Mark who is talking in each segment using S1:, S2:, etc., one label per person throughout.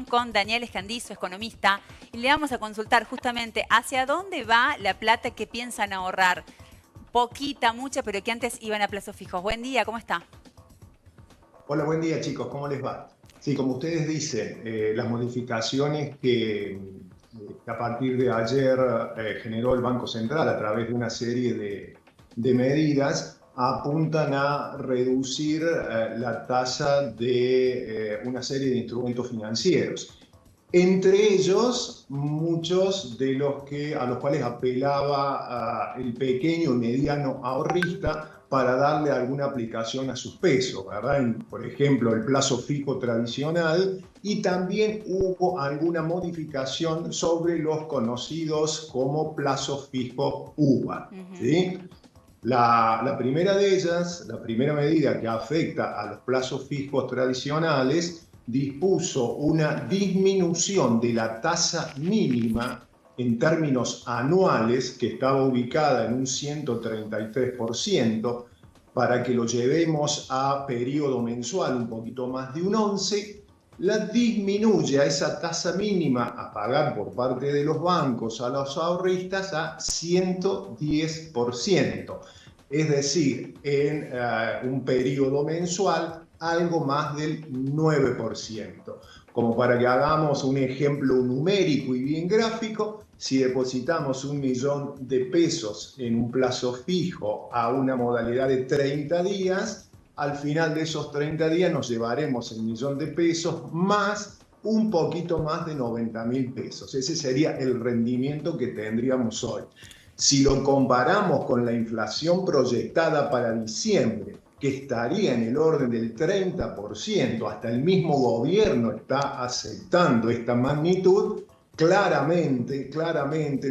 S1: con Daniel Escandizo, economista, y le vamos a consultar justamente hacia dónde va la plata que piensan ahorrar. Poquita, mucha, pero que antes iban a plazos fijos. Buen día, ¿cómo está?
S2: Hola, buen día chicos, ¿cómo les va? Sí, como ustedes dicen, las modificaciones que a partir de ayer generó el Banco Central a través de una serie de medidas apuntan a reducir la tasa de una serie de instrumentos financieros. Entre ellos, muchos de a los cuales apelaba el pequeño y mediano ahorrista para darle alguna aplicación a sus pesos, ¿verdad? Por ejemplo, el plazo fijo tradicional, y también hubo alguna modificación sobre los conocidos como plazos fijos UVA, ¿sí? La primera de ellas, la primera medida que afecta a los plazos fijos tradicionales, dispuso una disminución de la tasa mínima en términos anuales, que estaba ubicada en un 133%, para que lo llevemos a periodo mensual, un poquito más de un 11%, la disminuye a esa tasa mínima a pagar por parte de los bancos a los ahorristas a 110%. Es decir, en un periodo mensual, algo más del 9%. Como para que hagamos un ejemplo numérico y bien gráfico, si depositamos 1.000.000 de pesos en un plazo fijo a una modalidad de 30 días, al final de esos 30 días nos llevaremos el 1.000.000 de pesos más un poquito más de 90.000 pesos. Ese sería el rendimiento que tendríamos hoy. Si lo comparamos con la inflación proyectada para diciembre, que estaría en el orden del 30%, hasta el mismo gobierno está aceptando esta magnitud, claramente,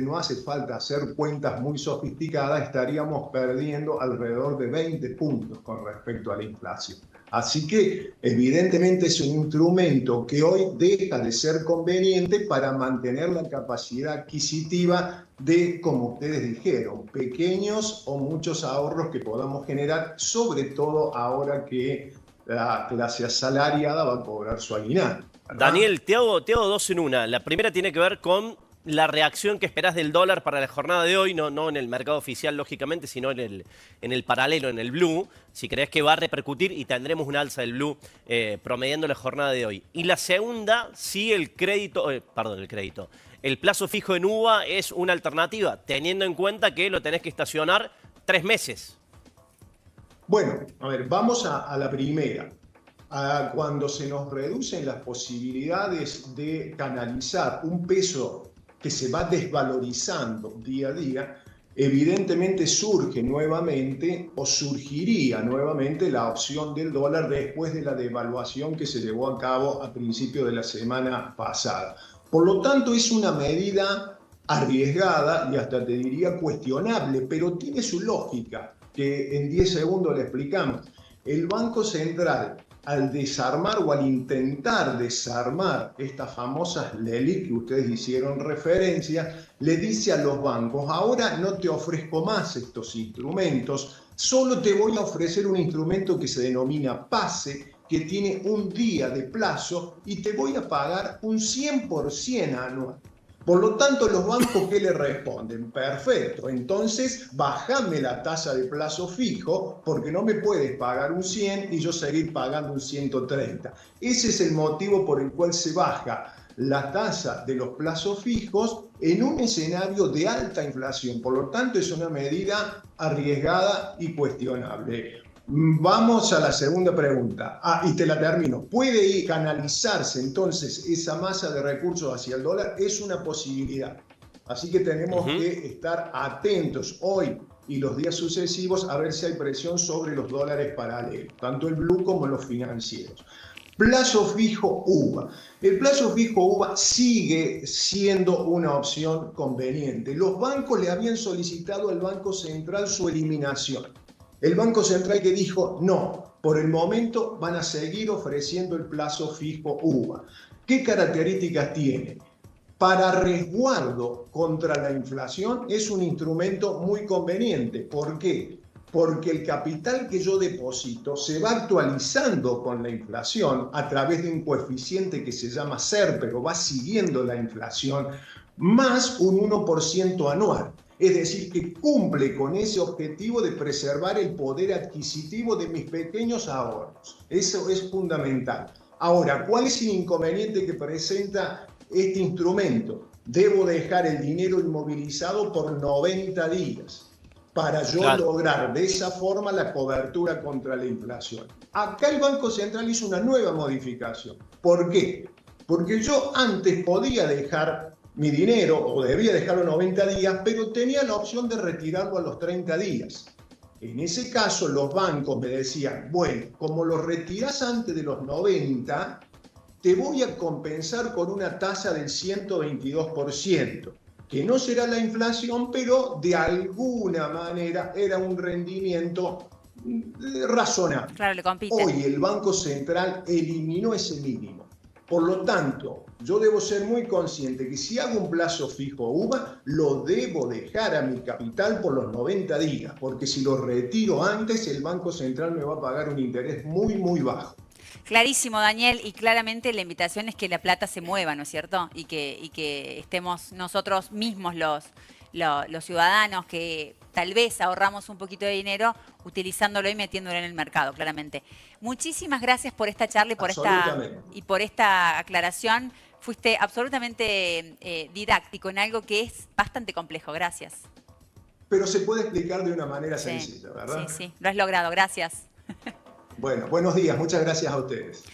S2: no hace falta hacer cuentas muy sofisticadas, estaríamos perdiendo alrededor de 20 puntos con respecto a la inflación. Así que evidentemente es un instrumento que hoy deja de ser conveniente para mantener la capacidad adquisitiva de, como ustedes dijeron, pequeños o muchos ahorros que podamos generar, sobre todo ahora que la clase asalariada va a cobrar su aguinaldo.
S3: Daniel, te hago dos en una. La primera tiene que ver con la reacción que esperás del dólar para la jornada de hoy, no en el mercado oficial, lógicamente, sino en el paralelo, en el blue. Si crees que va a repercutir y tendremos una alza del blue promediando la jornada de hoy. Y la segunda, si el plazo fijo en UVA es una alternativa, teniendo en cuenta que lo tenés que estacionar 3 meses.
S2: Bueno, a ver, vamos a la primera. Cuando se nos reducen las posibilidades de canalizar un peso que se va desvalorizando día a día, evidentemente surgiría nuevamente la opción del dólar después de la devaluación que se llevó a cabo a principios de la semana pasada. Por lo tanto, es una medida arriesgada y hasta te diría cuestionable, pero tiene su lógica, que en 10 segundos le explicamos. El Banco Central, al desarmar o al intentar desarmar estas famosas LELIQ que ustedes hicieron referencia, le dice a los bancos: ahora no te ofrezco más estos instrumentos, solo te voy a ofrecer un instrumento que se denomina PASE, que tiene un día de plazo y te voy a pagar un 100% anual. Por lo tanto, los bancos, ¿qué le responden? Perfecto, entonces bájame la tasa de plazo fijo porque no me puedes pagar un 100 y yo seguir pagando un 130. Ese es el motivo por el cual se baja la tasa de los plazos fijos en un escenario de alta inflación. Por lo tanto, es una medida arriesgada y cuestionable. Vamos a la segunda pregunta. Y te la termino. ¿Puede canalizarse entonces esa masa de recursos hacia el dólar? Es una posibilidad. Así que tenemos que estar atentos hoy y los días sucesivos a ver si hay presión sobre los dólares paralelos, tanto el blue como los financieros. Plazo fijo UVA. El plazo fijo UVA sigue siendo una opción conveniente. Los bancos le habían solicitado al Banco Central su eliminación. El Banco Central que dijo no, por el momento van a seguir ofreciendo el plazo fijo UVA. ¿Qué características tiene? Para resguardo contra la inflación es un instrumento muy conveniente. ¿Por qué? porque el capital que yo deposito se va actualizando con la inflación a través de un coeficiente que se llama SER, pero va siguiendo la inflación, más un 1% anual. Es decir, que cumple con ese objetivo de preservar el poder adquisitivo de mis pequeños ahorros. Eso es fundamental. Ahora, ¿cuál es el inconveniente que presenta este instrumento? Debo dejar el dinero inmovilizado por 90 días para yo lograr de esa forma la cobertura contra la inflación. Acá el Banco Central hizo una nueva modificación. ¿Por qué? Porque yo antes podía dejar mi dinero, o debía dejarlo 90 días, pero tenía la opción de retirarlo a los 30 días. En ese caso, los bancos me decían, bueno, como lo retirás antes de los 90, te voy a compensar con una tasa del 122%, que no será la inflación, pero de alguna manera era un rendimiento razonable.
S1: Claro, le compite.
S2: Hoy el Banco Central eliminó ese mínimo. Por lo tanto, yo debo ser muy consciente que si hago un plazo fijo UVA, lo debo dejar a mi capital por los 90 días, porque si lo retiro antes, el Banco Central me va a pagar un interés muy, muy bajo.
S1: Clarísimo, Daniel, y claramente la invitación es que la plata se mueva, ¿no es cierto? Y que estemos nosotros mismos los ciudadanos que tal vez ahorramos un poquito de dinero utilizándolo y metiéndolo en el mercado, claramente. Muchísimas gracias por esta charla y por esta aclaración. Fuiste absolutamente didáctico en algo que es bastante complejo. Gracias.
S2: Pero se puede explicar de una manera sencilla, ¿verdad?
S1: Sí, lo has logrado. Gracias.
S2: Bueno, buenos días. Muchas gracias a ustedes.